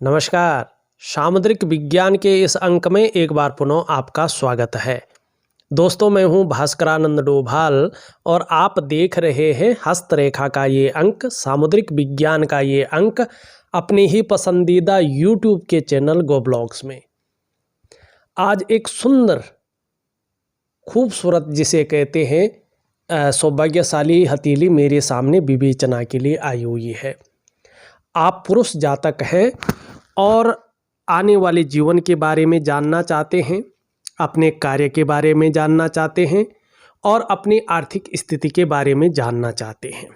नमस्कार। सामुद्रिक विज्ञान के इस अंक में एक बार पुनः आपका स्वागत है। दोस्तों, मैं हूं भास्करानंद डोभाल और आप देख रहे हैं हस्तरेखा का ये अंक, सामुद्रिक विज्ञान का ये अंक अपने ही पसंदीदा यूट्यूब के चैनल गो ब्लॉग्स में। आज एक सुंदर खूबसूरत जिसे कहते हैं सौभाग्यशाली हथेली मेरे सामने विवेचना के लिए आई हुई है। आप पुरुष जातक हैं और आने वाले जीवन के बारे में जानना चाहते हैं, अपने कार्य के बारे में जानना चाहते हैं और अपनी आर्थिक स्थिति के बारे में जानना चाहते हैं।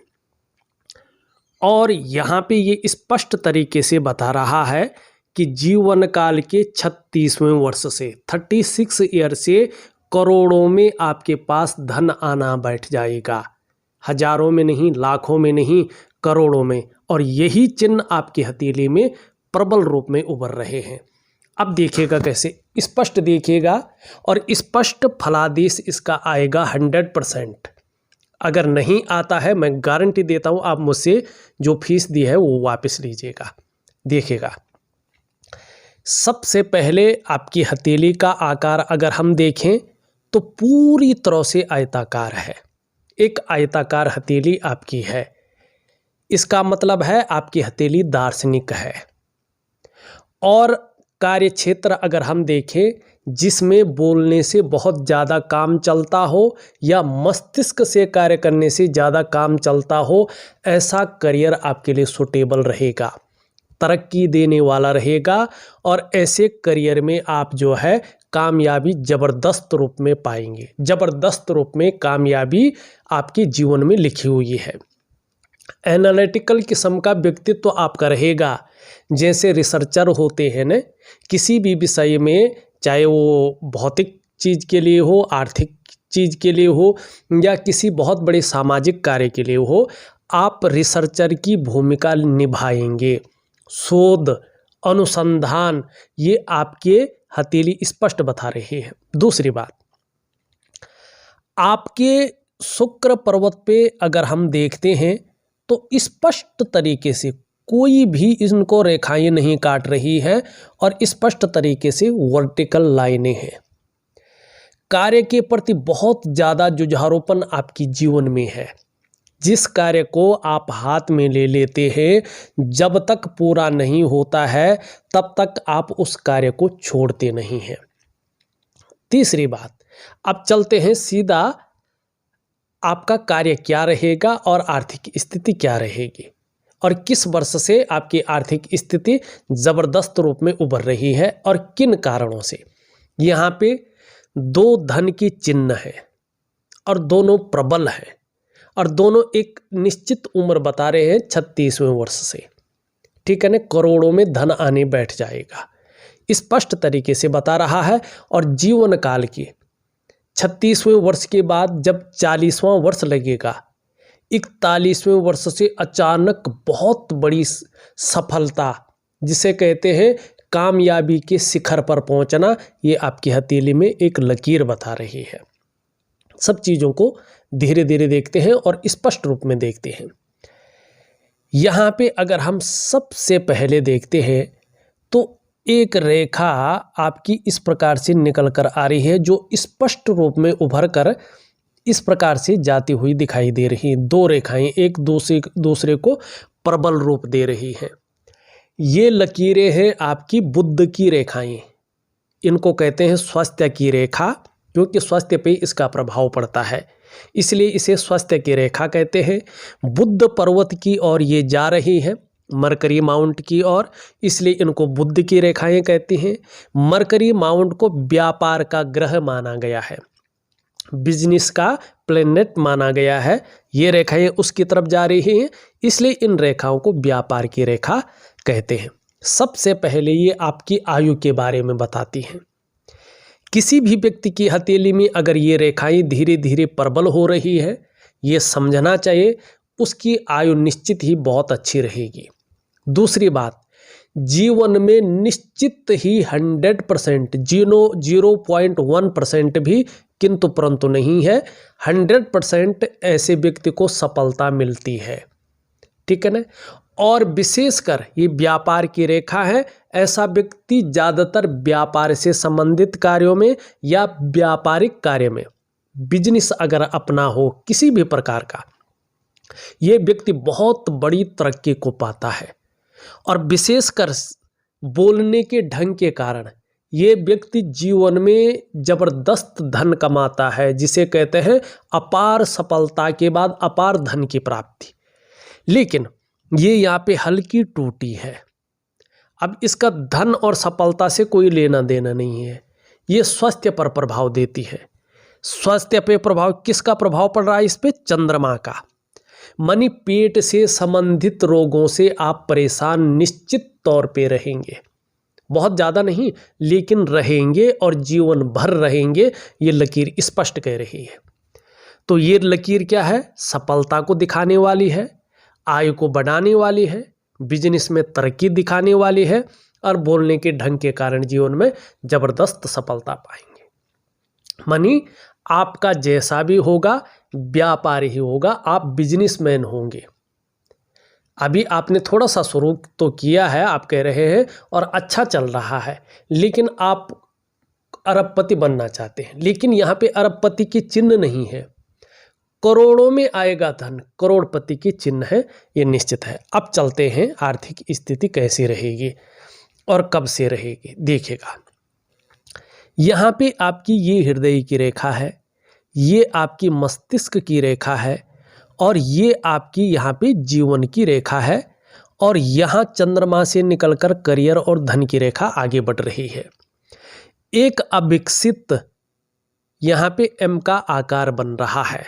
और यहाँ पे ये स्पष्ट तरीके से बता रहा है कि जीवन काल के 36वें वर्ष से 36 ईयर से करोड़ों में आपके पास धन आना बैठ जाएगा। हजारों में नहीं, लाखों में नहीं, करोड़ों में। और यही चिन्ह आपकी हथेली में प्रबल रूप में उभर रहे हैं। अब देखिएगा कैसे, स्पष्ट देखिएगा और स्पष्ट फलादेश इसका आएगा 100%। अगर नहीं आता है, मैं गारंटी देता हूँ, आप मुझसे जो फीस दी है वो वापस लीजिएगा। देखिएगा, सबसे पहले आपकी हथेली का आकार अगर हम देखें तो पूरी तरह से आयताकार है। एक आयताकार हथेली आपकी है। इसका मतलब है आपकी हथेली दार्शनिक है। और कार्य क्षेत्र अगर हम देखें जिसमें बोलने से बहुत ज़्यादा काम चलता हो या मस्तिष्क से कार्य करने से ज़्यादा काम चलता हो, ऐसा करियर आपके लिए सूटेबल रहेगा, तरक्की देने वाला रहेगा। और ऐसे करियर में आप जो है कामयाबी ज़बरदस्त रूप में पाएंगे। ज़बरदस्त रूप में कामयाबी आपके जीवन में लिखी हुई है। एनालिटिकल किस्म का व्यक्तित्व आपका रहेगा। जैसे रिसर्चर होते हैं न, किसी भी विषय में, चाहे वो भौतिक चीज़ के लिए हो, आर्थिक चीज़ के लिए हो या किसी बहुत बड़े सामाजिक कार्य के लिए हो, आप रिसर्चर की भूमिका निभाएंगे। शोध, अनुसंधान, ये आपके हथेली स्पष्ट बता रही है। दूसरी बात, आपके शुक्र पर्वत पे अगर हम देखते हैं तो स्पष्ट तरीके से कोई भी इनको रेखाएं नहीं काट रही है और स्पष्ट तरीके से वर्टिकल लाइनें हैं। कार्य के प्रति बहुत ज़्यादा जुझारूपन आपकी जीवन में है। जिस कार्य को आप हाथ में ले लेते हैं, जब तक पूरा नहीं होता है तब तक आप उस कार्य को छोड़ते नहीं हैं। तीसरी बात, अब चलते हैं सीधा, आपका कार्य क्या रहेगा और आर्थिक स्थिति क्या रहेगी और किस वर्ष से आपकी आर्थिक स्थिति ज़बरदस्त रूप में उभर रही है और किन कारणों से। यहाँ पे दो धन की चिन्ह है और दोनों प्रबल हैं और दोनों एक निश्चित उम्र बता रहे हैं 36वें वर्ष से। ठीक है ना, करोड़ों में धन आने बैठ जाएगा, स्पष्ट तरीके से बता रहा है। और जीवन काल की 36वें वर्ष के बाद जब 40वां वर्ष लगेगा, 41वें वर्ष से अचानक बहुत बड़ी सफलता, जिसे कहते हैं कामयाबी के शिखर पर पहुंचना, ये आपकी हथेली में एक लकीर बता रही है। सब चीज़ों को धीरे धीरे देखते हैं और स्पष्ट रूप में देखते हैं। यहाँ पे अगर हम सबसे पहले देखते हैं तो एक रेखा आपकी इस प्रकार से निकल कर आ रही है जो स्पष्ट रूप में उभर कर इस प्रकार से जाती हुई दिखाई दे रही है। दो रेखाएं एक दूसरे को प्रबल रूप दे रही हैं। ये लकीरें हैं आपकी बुध की रेखाएं। इनको कहते हैं स्वास्थ्य की रेखा, क्योंकि स्वास्थ्य पे इसका प्रभाव पड़ता है, इसलिए इसे स्वास्थ्य की रेखा कहते हैं। बुध पर्वत की ओर ये जा रही है, मरकरी माउंट की ओर, इसलिए इनको बुध की रेखाएं कहती हैं। मरकरी माउंट को व्यापार का ग्रह माना गया है, बिजनेस का प्लेनेट माना गया है। ये रेखाएं उसकी तरफ जा रही हैं, इसलिए इन रेखाओं को व्यापार की रेखा कहते हैं। सबसे पहले ये आपकी आयु के बारे में बताती हैं। किसी भी व्यक्ति की हथेली में अगर ये रेखाएं धीरे धीरे प्रबल हो रही है, ये समझना चाहिए उसकी आयु निश्चित ही बहुत अच्छी रहेगी। दूसरी बात, जीवन में निश्चित ही 100%, 0.1% भी किंतु परंतु नहीं है, 100% ऐसे व्यक्ति को सफलता मिलती है। ठीक है ना। और विशेषकर ये व्यापार की रेखा है। ऐसा व्यक्ति ज़्यादातर व्यापार से संबंधित कार्यों में या व्यापारिक कार्य में, बिजनेस अगर अपना हो किसी भी प्रकार का, ये व्यक्ति बहुत बड़ी तरक्की को पाता है। और विशेषकर बोलने के ढंग के कारण ये व्यक्ति जीवन में जबरदस्त धन कमाता है, जिसे कहते हैं अपार सफलता के बाद अपार धन की प्राप्ति। लेकिन ये यहाँ पे हल्की टूटी है। अब इसका धन और सफलता से कोई लेना देना नहीं है, ये स्वास्थ्य पर प्रभाव देती है। स्वास्थ्य पे प्रभाव किसका प्रभाव पड़ रहा है इस पे? चंद्रमा का। मनी पेट से संबंधित रोगों से आप परेशान निश्चित तौर पे रहेंगे, बहुत ज़्यादा नहीं लेकिन रहेंगे और जीवन भर रहेंगे, ये लकीर स्पष्ट कह रही है। तो ये लकीर क्या है? सफलता को दिखाने वाली है, आय को बढ़ाने वाली है, बिजनेस में तरक्की दिखाने वाली है और बोलने के ढंग के कारण जीवन में जबरदस्त सफलता पाएंगे। मनी आपका जैसा भी होगा व्यापार ही होगा, आप बिजनेसमैन होंगे। अभी आपने थोड़ा सा शुरू तो किया है, आप कह रहे हैं, और अच्छा चल रहा है, लेकिन आप अरबपति बनना चाहते हैं। लेकिन यहाँ पे अरबपति की चिन्ह नहीं है, करोड़ों में आएगा धन, करोड़पति की चिन्ह है, ये निश्चित है। अब चलते हैं आर्थिक स्थिति कैसी रहेगी और कब से रहेगी, देखिएगा। यहाँ पे आपकी ये हृदय की रेखा है, ये आपकी मस्तिष्क की रेखा है और ये आपकी यहाँ पे जीवन की रेखा है। और यहाँ चंद्रमा से निकलकर करियर और धन की रेखा आगे बढ़ रही है। एक अविकसित यहाँ पे एम का आकार बन रहा है।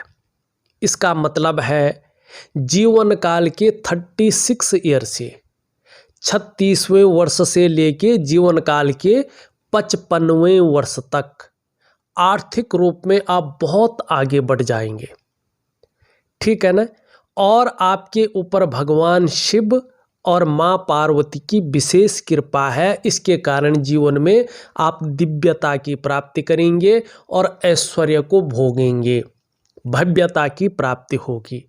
इसका मतलब है जीवन काल के 36 ईयर से 36वें वर्ष से लेके जीवन काल के 55वें वर्ष तक आर्थिक रूप में आप बहुत आगे बढ़ जाएंगे, ठीक है ना। और आपके ऊपर भगवान शिव और माँ पार्वती की विशेष कृपा है, इसके कारण जीवन में आप दिव्यता की प्राप्ति करेंगे और ऐश्वर्य को भोगेंगे, भव्यता की प्राप्ति होगी।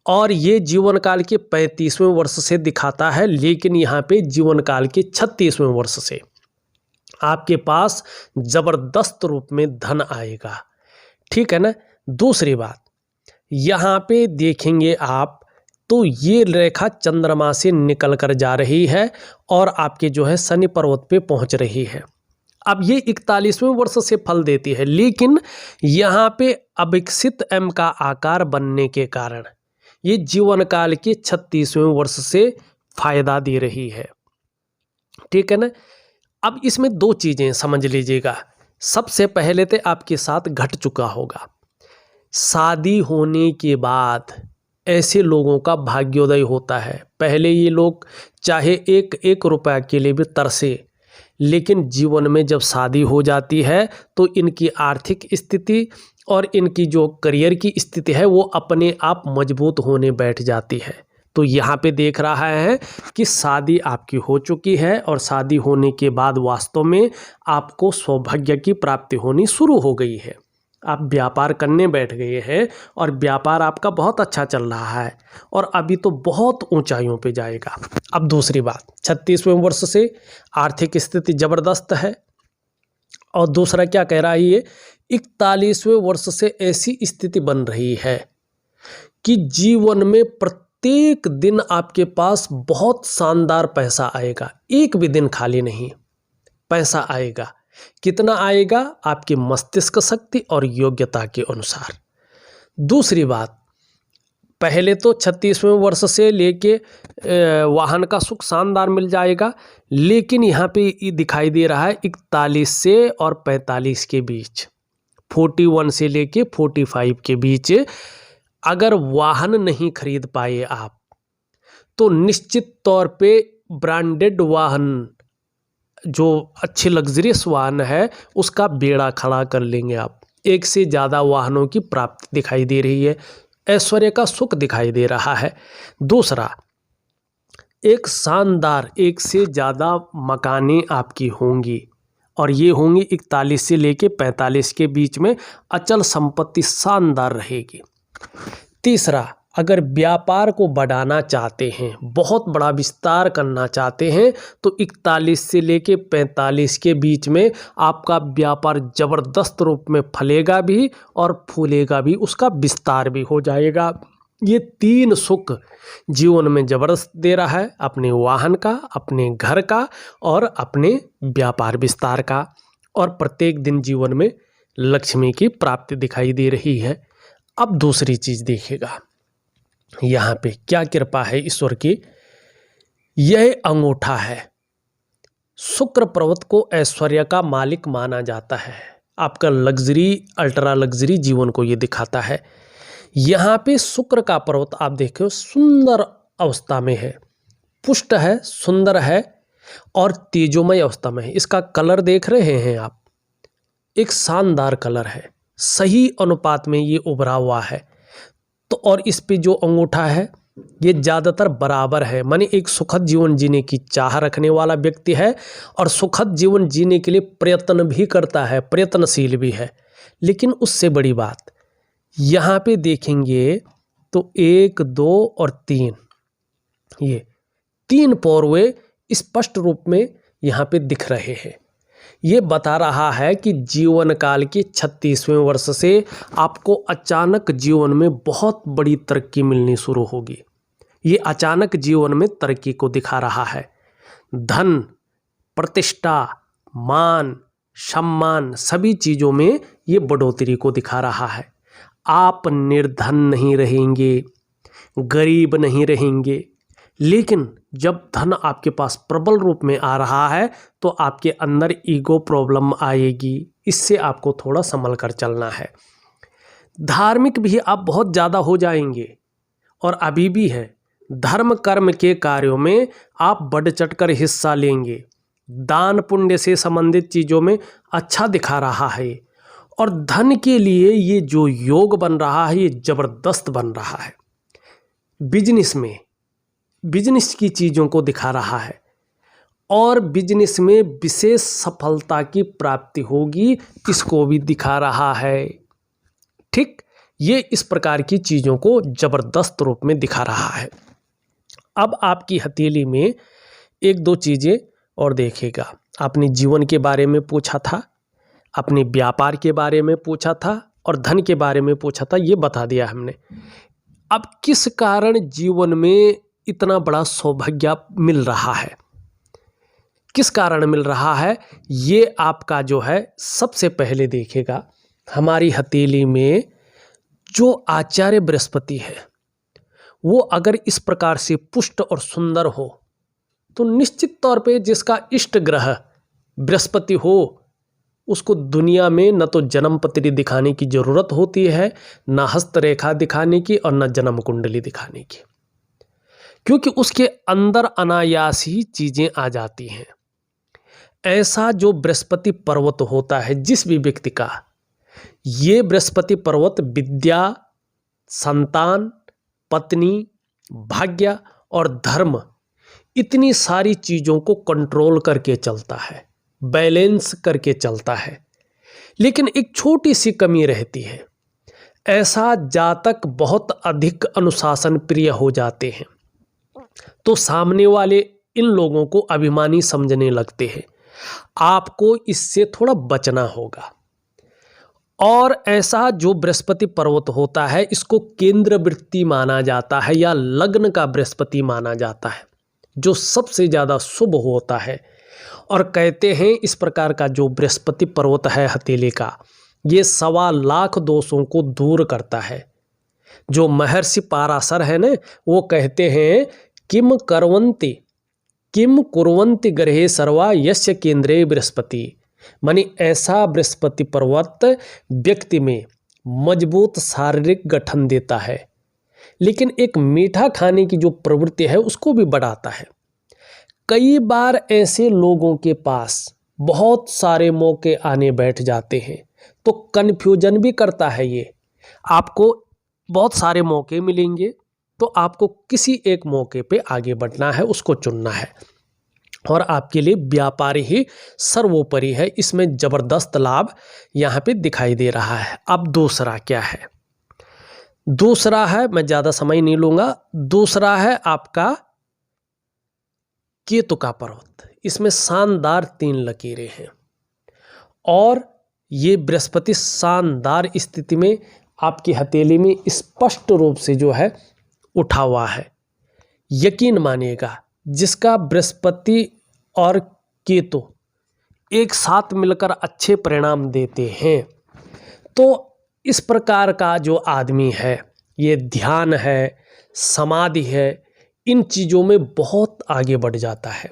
और ये जीवन काल के 35वें वर्ष से दिखाता है, लेकिन यहाँ पे जीवन काल के 36वें वर्ष से आपके पास जबरदस्त रूप में धन आएगा, ठीक है ना। दूसरी बात यहाँ पे देखेंगे आप तो ये रेखा चंद्रमा से निकल कर जा रही है और आपके जो है शनि पर्वत पे पहुँच रही है। अब ये 41वें वर्ष से फल देती है, लेकिन यहाँ पे अविकसित एम का आकार बनने के कारण ये जीवन काल के 36वें वर्ष से फायदा दे रही है, ठीक है ना। अब इसमें दो चीज़ें समझ लीजिएगा। सबसे पहले तो आपके साथ घट चुका होगा, शादी होने के बाद ऐसे लोगों का भाग्योदय होता है। पहले ये लोग चाहे एक रुपया के लिए भी तरसे, लेकिन जीवन में जब शादी हो जाती है तो इनकी आर्थिक स्थिति और इनकी जो करियर की स्थिति है वो अपने आप मजबूत होने बैठ जाती है। तो यहाँ पे देख रहा है कि शादी आपकी हो चुकी है और शादी होने के बाद वास्तव में आपको सौभाग्य की प्राप्ति होनी शुरू हो गई है। आप व्यापार करने बैठ गए हैं और व्यापार आपका बहुत अच्छा चल रहा है और अभी तो बहुत ऊंचाइयों पे जाएगा। अब दूसरी बात, 36वें वर्ष से आर्थिक स्थिति ज़बरदस्त है। और दूसरा क्या कह रहा है ये, 41वें वर्ष से ऐसी स्थिति बन रही है कि जीवन में प्रत्येक दिन आपके पास बहुत शानदार पैसा आएगा, एक भी दिन खाली नहीं, पैसा आएगा। कितना आएगा? आपकी मस्तिष्क शक्ति और योग्यता के अनुसार। दूसरी बात, पहले तो 36वें वर्ष से लेके वाहन का सुख शानदार मिल जाएगा, लेकिन यहाँ पे ये दिखाई दे रहा है 41 से और 45 के बीच, 41 से लेके 45 के बीच अगर वाहन नहीं खरीद पाए आप तो निश्चित तौर पे ब्रांडेड वाहन, जो अच्छे लग्जरियस वाहन है, उसका बेड़ा खड़ा कर लेंगे आप। एक से ज़्यादा वाहनों की प्राप्ति दिखाई दे रही है, ऐश्वर्य का सुख दिखाई दे रहा है। दूसरा, एक शानदार एक से ज़्यादा मकानें आपकी होंगी और ये होंगी 41 से लेके 45 के बीच में, अचल संपत्ति शानदार रहेगी। तीसरा, अगर व्यापार को बढ़ाना चाहते हैं, बहुत बड़ा विस्तार करना चाहते हैं, तो 41 से लेके 45 के बीच में आपका व्यापार ज़बरदस्त रूप में फलेगा भी और फूलेगा भी, उसका विस्तार भी हो जाएगा। ये 3 सुख जीवन में जबरदस्त दे रहा है, अपने वाहन का, अपने घर का और अपने व्यापार विस्तार का। और प्रत्येक दिन जीवन में लक्ष्मी की प्राप्ति दिखाई दे रही है। अब दूसरी चीज़ देखिएगा, यहाँ पे क्या कृपा है ईश्वर की। यह अंगूठा है, शुक्र पर्वत को ऐश्वर्य का मालिक माना जाता है। आपका लग्जरी, अल्ट्रा लग्जरी जीवन को ये दिखाता है। यहाँ पे शुक्र का पर्वत आप देखो सुंदर अवस्था में है, पुष्ट है, सुंदर है और तेजोमय अवस्था में है। इसका कलर देख रहे हैं आप, एक शानदार कलर है, सही अनुपात में ये उभरा हुआ है। तो और इस पे जो अंगूठा है ये ज़्यादातर बराबर है, माने एक सुखद जीवन जीने की चाह रखने वाला व्यक्ति है और सुखद जीवन जीने के लिए प्रयत्न भी करता है, प्रयत्नशील भी है। लेकिन उससे बड़ी बात यहाँ पे देखेंगे तो 1, 2 और 3, ये 3 पौरवे स्पष्ट रूप में यहाँ पे दिख रहे हैं। ये बता रहा है कि जीवन काल के 36वें वर्ष से आपको अचानक जीवन में बहुत बड़ी तरक्की मिलनी शुरू होगी। ये अचानक जीवन में तरक्की को दिखा रहा है। धन, प्रतिष्ठा, मान, सम्मान सभी चीज़ों में ये बढ़ोतरी को दिखा रहा है। आप निर्धन नहीं रहेंगे, गरीब नहीं रहेंगे, लेकिन जब धन आपके पास प्रबल रूप में आ रहा है तो आपके अंदर ईगो प्रॉब्लम आएगी। इससे आपको थोड़ा संभल कर चलना है। धार्मिक भी आप बहुत ज़्यादा हो जाएंगे और अभी भी है। धर्म कर्म के कार्यों में आप बढ़ चढ़ कर हिस्सा लेंगे। दान पुण्य से संबंधित चीज़ों में अच्छा दिखा रहा है। और धन के लिए ये जो योग बन रहा है ये ज़बरदस्त बन रहा है। बिजनेस में, बिजनेस की चीज़ों को दिखा रहा है और बिजनेस में विशेष सफलता की प्राप्ति होगी, इसको भी दिखा रहा है। ठीक, ये इस प्रकार की चीज़ों को ज़बरदस्त रूप में दिखा रहा है। अब आपकी हथेली में 1-2 चीज़ें और देखेगा। आपने जीवन के बारे में पूछा था, अपने व्यापार के बारे में पूछा था और धन के बारे में पूछा था, ये बता दिया हमने। अब किस कारण जीवन में इतना बड़ा सौभाग्य मिल रहा है, किस कारण मिल रहा है, ये आपका जो है सबसे पहले देखेगा। हमारी हथेली में जो आचार्य बृहस्पति है वो अगर इस प्रकार से पुष्ट और सुंदर हो तो निश्चित तौर पे जिसका इष्ट ग्रह बृहस्पति हो उसको दुनिया में न तो जन्म पत्री दिखाने की ज़रूरत होती है, न हस्तरेखा दिखाने की और न जन्म कुंडली दिखाने की, क्योंकि उसके अंदर अनायास ही चीज़ें आ जाती हैं। ऐसा जो बृहस्पति पर्वत होता है जिस भी व्यक्ति का, ये बृहस्पति पर्वत विद्या, संतान, पत्नी, भाग्य और धर्म इतनी सारी चीज़ों को कंट्रोल करके चलता है, बैलेंस करके चलता है। लेकिन एक छोटी सी कमी रहती है, ऐसा जातक बहुत अधिक अनुशासन प्रिय हो जाते हैं तो सामने वाले इन लोगों को अभिमानी समझने लगते हैं। आपको इससे थोड़ा बचना होगा। और ऐसा जो बृहस्पति पर्वत होता है इसको केंद्र वृत्ति माना जाता है या लग्न का बृहस्पति माना जाता है, जो सबसे ज़्यादा शुभ होता है। और कहते हैं इस प्रकार का जो बृहस्पति पर्वत है हथेली का, ये 1.25 लाख दोषों को दूर करता है। जो महर्षि पाराशर है ना, वो कहते हैं किम कुर्वन्ति ग्रहे सर्वा यस्य केंद्रे बृहस्पति, मानी ऐसा बृहस्पति पर्वत व्यक्ति में मजबूत शारीरिक गठन देता है, लेकिन एक मीठा खाने की जो प्रवृत्ति है उसको भी बढ़ाता है। कई बार ऐसे लोगों के पास बहुत सारे मौके आने बैठ जाते हैं तो कन्फ्यूजन भी करता है। ये आपको बहुत सारे मौके मिलेंगे तो आपको किसी एक मौके पे आगे बढ़ना है, उसको चुनना है और आपके लिए व्यापार ही सर्वोपरि है। इसमें ज़बरदस्त लाभ यहाँ पे दिखाई दे रहा है। अब दूसरा क्या है, दूसरा है, मैं ज़्यादा समय नहीं लूँगा, दूसरा है आपका केतु का पर्वत। इसमें शानदार 3 लकीरें हैं और ये बृहस्पति शानदार स्थिति में आपकी हथेली में स्पष्ट रूप से जो है उठा हुआ है। यकीन मानिएगा, जिसका बृहस्पति और केतु एक साथ मिलकर अच्छे परिणाम देते हैं, तो इस प्रकार का जो आदमी है, ये ध्यान है, समाधि है, इन चीज़ों में बहुत आगे बढ़ जाता है।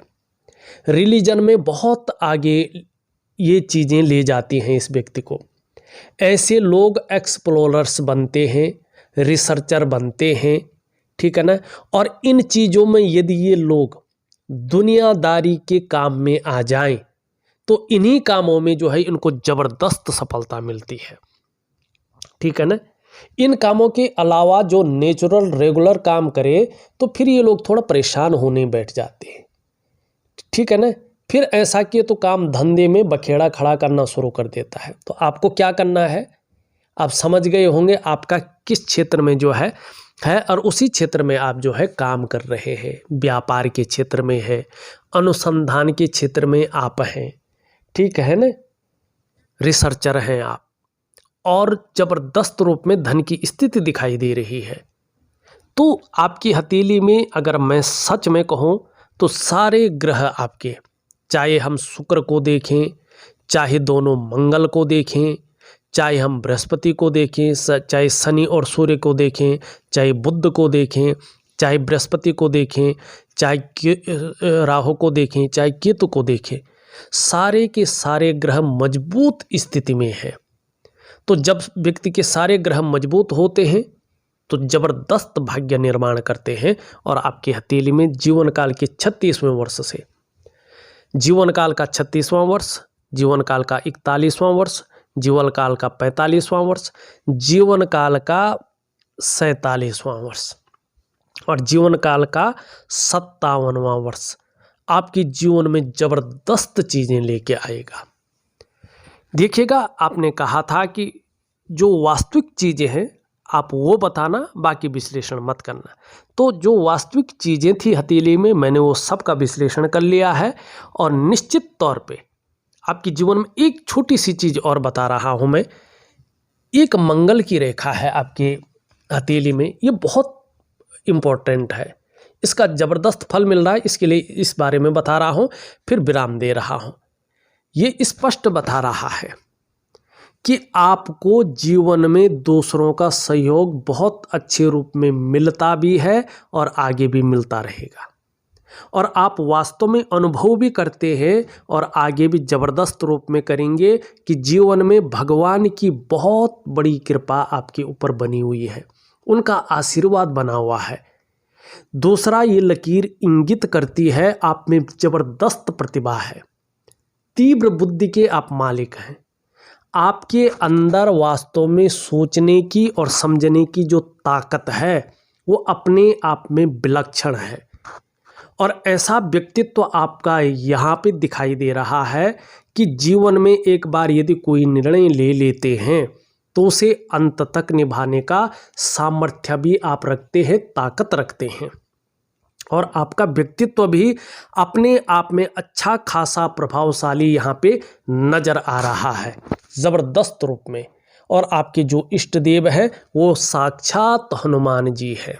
रिलीजन में बहुत आगे ये चीज़ें ले जाती हैं इस व्यक्ति को। ऐसे लोग एक्सप्लोरर्स बनते हैं, रिसर्चर बनते हैं, ठीक है ना। और इन चीज़ों में यदि ये लोग दुनियादारी के काम में आ जाएं, तो इन्हीं कामों में जो है इनको ज़बरदस्त सफलता मिलती है, ठीक है ना। इन कामों के अलावा जो नेचुरल रेगुलर काम करे तो फिर ये लोग थोड़ा परेशान होने बैठ जाते हैं, ठीक है ना। फिर ऐसा किए तो काम धंधे में बखेड़ा खड़ा करना शुरू कर देता है। तो आपको क्या करना है, आप समझ गए होंगे आपका किस क्षेत्र में जो है और उसी क्षेत्र में आप जो है काम कर रहे हैं। व्यापार के क्षेत्र में है, अनुसंधान के क्षेत्र में आप हैं, ठीक है ना, रिसर्चर हैं आप, और ज़बरदस्त रूप में धन की स्थिति दिखाई दे रही है। तो आपकी हथेली में अगर मैं सच में कहूँ तो सारे ग्रह आपके, चाहे हम शुक्र को देखें, चाहे दोनों मंगल को देखें, चाहे हम बृहस्पति को देखें, चाहे शनि और सूर्य को देखें, चाहे बुध को देखें, चाहे बृहस्पति को देखें, चाहे राहु को देखें, चाहे केतु को देखें, सारे के सारे ग्रह मजबूत स्थिति में हैं। तो जब व्यक्ति के सारे ग्रह मजबूत होते हैं तो जबरदस्त भाग्य निर्माण करते हैं। और आपकी हथेली में जीवन काल के 36वें वर्ष से, जीवन काल का 36वां वर्ष, जीवन काल का 41वां वर्ष, जीवन काल का 45वां वर्ष, जीवन काल का 47वां वर्ष और जीवन काल का 57वां वर्ष आपके जीवन में जबरदस्त चीज़ें लेके आएगा। देखिएगा, आपने कहा था कि जो वास्तविक चीज़ें हैं आप वो बताना, बाकी विश्लेषण मत करना। तो जो वास्तविक चीज़ें थी हथेली में, मैंने वो सब का विश्लेषण कर लिया है। और निश्चित तौर पे आपके जीवन में एक छोटी सी चीज़ और बता रहा हूँ मैं। एक मंगल की रेखा है आपके हथेली में, ये बहुत इम्पोर्टेंट है, इसका ज़बरदस्त फल मिल रहा है, इसके लिए इस बारे में बता रहा हूँ, फिर विराम दे रहा हूँ। ये स्पष्ट बता रहा है कि आपको जीवन में दूसरों का सहयोग बहुत अच्छे रूप में मिलता भी है और आगे भी मिलता रहेगा। और आप वास्तव में अनुभव भी करते हैं और आगे भी ज़बरदस्त रूप में करेंगे कि जीवन में भगवान की बहुत बड़ी कृपा आपके ऊपर बनी हुई है, उनका आशीर्वाद बना हुआ है। दूसरा, ये लकीर इंगित करती है आप में ज़बरदस्त प्रतिभा है, तीव्र बुद्धि के आप मालिक हैं। आपके अंदर वास्तव में सोचने की और समझने की जो ताकत है वो अपने आप में विलक्षण है। और ऐसा व्यक्तित्व आपका यहाँ पे दिखाई दे रहा है कि जीवन में एक बार यदि कोई निर्णय ले लेते हैं तो उसे अंत तक निभाने का सामर्थ्य भी आप रखते हैं, ताकत रखते हैं। और आपका व्यक्तित्व भी अपने आप में अच्छा खासा प्रभावशाली यहाँ पे नज़र आ रहा है ज़बरदस्त रूप में। और आपके जो इष्ट देव है वो साक्षात हनुमान जी है।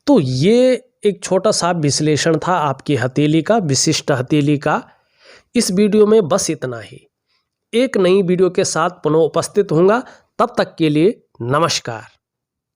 तो ये एक छोटा सा विश्लेषण था आपकी हथेली का, विशिष्ट हथेली का। इस वीडियो में बस इतना ही। एक नई वीडियो के साथ पुनः उपस्थित होऊंगा, तब तक के लिए नमस्कार।